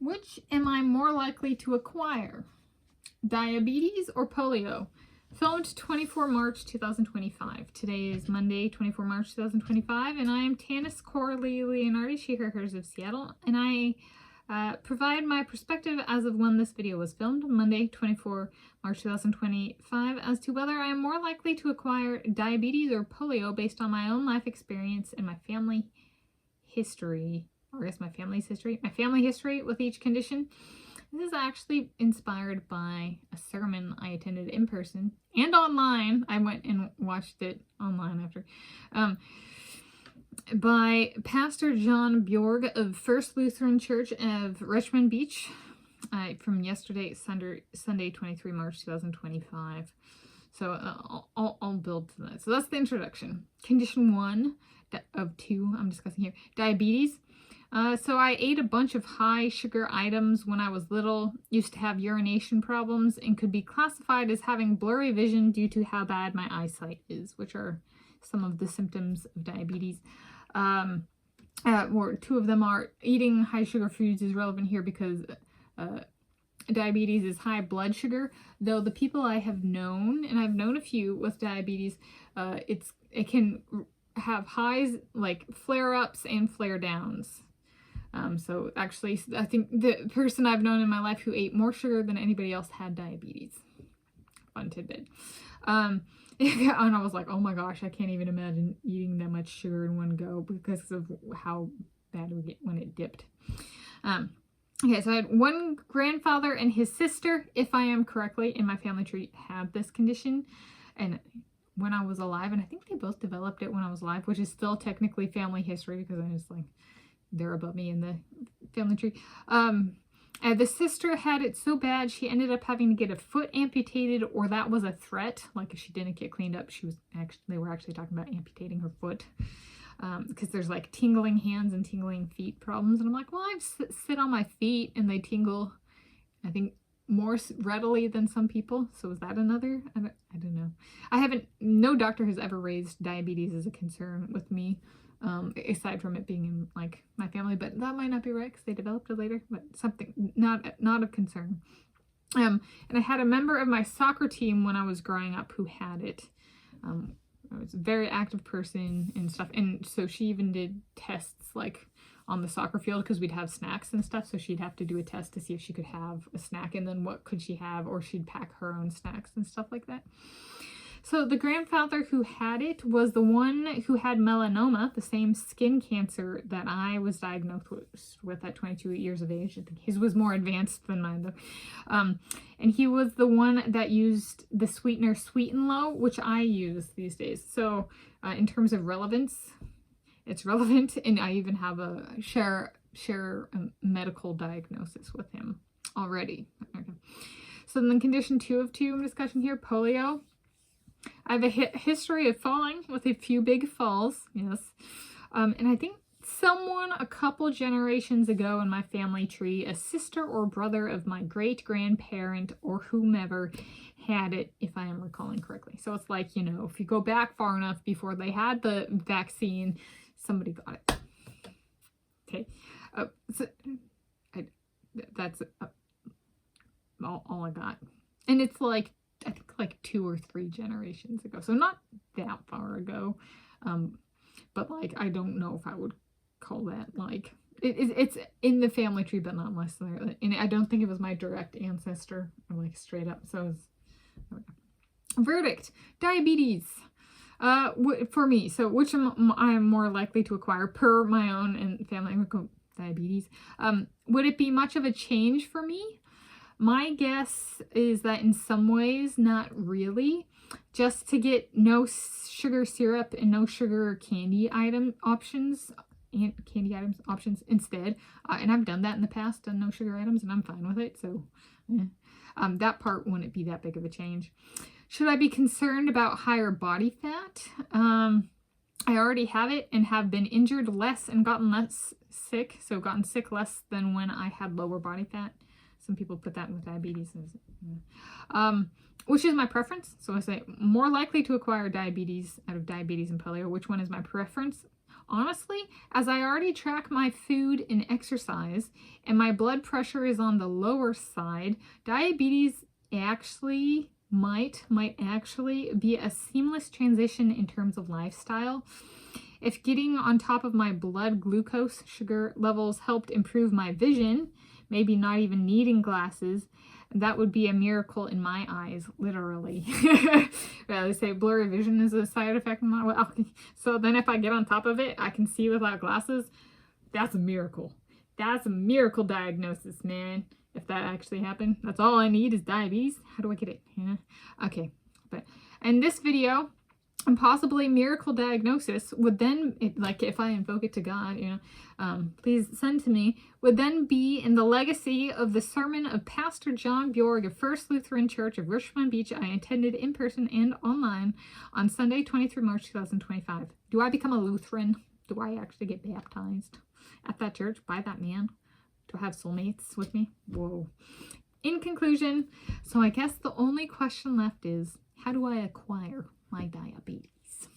Which am I more likely to acquire? Diabetes or polio? Filmed 24 March 2025. Today is Monday, 24 March 2025, and I am Tanis Coralee Leonhardi, she, her, hers of Seattle, and I provide my perspective as of when this video was filmed, Monday, 24 March 2025, as to whether I am more likely to acquire diabetes or polio based on my own life experience and my family history, or I guess my family history with each condition. This is actually inspired by a sermon I attended in person and online. I went and watched it online after. By Pastor John Bjorg of First Lutheran Church of Richmond Beach from yesterday, Sunday 23 March 2025. So I'll build to that. So that's the introduction. Condition 1 of 2 I'm discussing here. Diabetes. So I ate a bunch of high sugar items when I was little, used to have urination problems, and could be classified as having blurry vision due to how bad my eyesight is, which are some of the symptoms of diabetes. Or two of them are eating high sugar foods is relevant here because diabetes is high blood sugar, though the people I have known, and I've known a few with diabetes, it can have highs like flare-ups and flare-downs. So actually, I think the person I've known in my life who ate more sugar than anybody else had diabetes. Fun tidbit. And I was like, oh my gosh, I can't even imagine eating that much sugar in one go because of how bad it would get when it dipped. Okay, so I had one grandfather and his sister, if I am correctly, in my family tree had this condition. And when I was alive, and I think they both developed it when I was alive, which is still technically family history because I'm just like, they're above me in the family tree. The sister had it so bad she ended up having to get a foot amputated, or that was a threat. Like if she didn't get cleaned up, they were actually talking about amputating her foot because there's like tingling hands and tingling feet problems. And I'm like, well, I sit on my feet and they tingle, I think, more readily than some people. So is that another? I don't know. No doctor has ever raised diabetes as a concern with me. Aside from it being in like my family, but that might not be right because they developed it later, but something not of concern. And I had a member of my soccer team when I was growing up who had it. I was a very active person and stuff, and so she even did tests like on the soccer field because we'd have snacks and stuff, so she'd have to do a test to see if she could have a snack and then what could she have, or she'd pack her own snacks and stuff like that. So the grandfather who had it was the one who had melanoma, the same skin cancer that I was diagnosed with at 22 years of age. I think his was more advanced than mine, though. And he was the one that used the sweetener Sweeten Low, which I use these days. So in terms of relevance, it's relevant, and I even have a share a medical diagnosis with him already. Okay. So then condition 2 of 2 I'm discussing here, polio. I have a history of falling with a few big falls, yes. And I think someone a couple generations ago in my family tree, a sister or brother of my great-grandparent or whomever had it, if I am recalling correctly. So it's like, you know, if you go back far enough before they had the vaccine, somebody got it. Okay. That's all I got. And it's like, I think like 2 or 3 generations ago. So not that far ago. But like, I don't know if I would call that like, it's in the family tree, but not unless they're, and I don't think it was my direct ancestor or like straight up. So verdict, diabetes. For me, so which I am more likely to acquire per my own and family diabetes. Would it be much of a change for me? My guess is that in some ways, not really. Just to get no sugar syrup and no sugar candy options instead. And I've done that in the past, done no sugar items, and I'm fine with it. So that part wouldn't be that big of a change. Should I be concerned about higher body fat? I already have it and have been injured less and gotten less sick. So gotten sick less than when I had lower body fat. Some people put that with diabetes, which is my preference. So I say more likely to acquire diabetes out of diabetes and polio. Which one is my preference? Honestly, as I already track my food and exercise, and my blood pressure is on the lower side, diabetes actually might actually be a seamless transition in terms of lifestyle. If getting on top of my blood glucose sugar levels helped improve my vision, maybe not even needing glasses, that would be a miracle in my eyes, literally. Yeah, they say blurry vision is a side effect. Well, so then if I get on top of it, I can see without glasses. That's a miracle. That's a miracle diagnosis, man. If that actually happened, that's all I need is diabetes. How do I get it? Yeah. Okay, but in this video, and possibly miracle diagnosis would then, like if I invoke it to God, you know, please send to me, would then be in the legacy of the sermon of Pastor John Bjorg of First Lutheran Church of Richmond Beach I attended in person and online on Sunday, 23 March 2025. Do I become a Lutheran? Do I actually get baptized at that church by that man? Do I have soulmates with me? Whoa. In conclusion, so I guess the only question left is, how do I acquire my diabetes?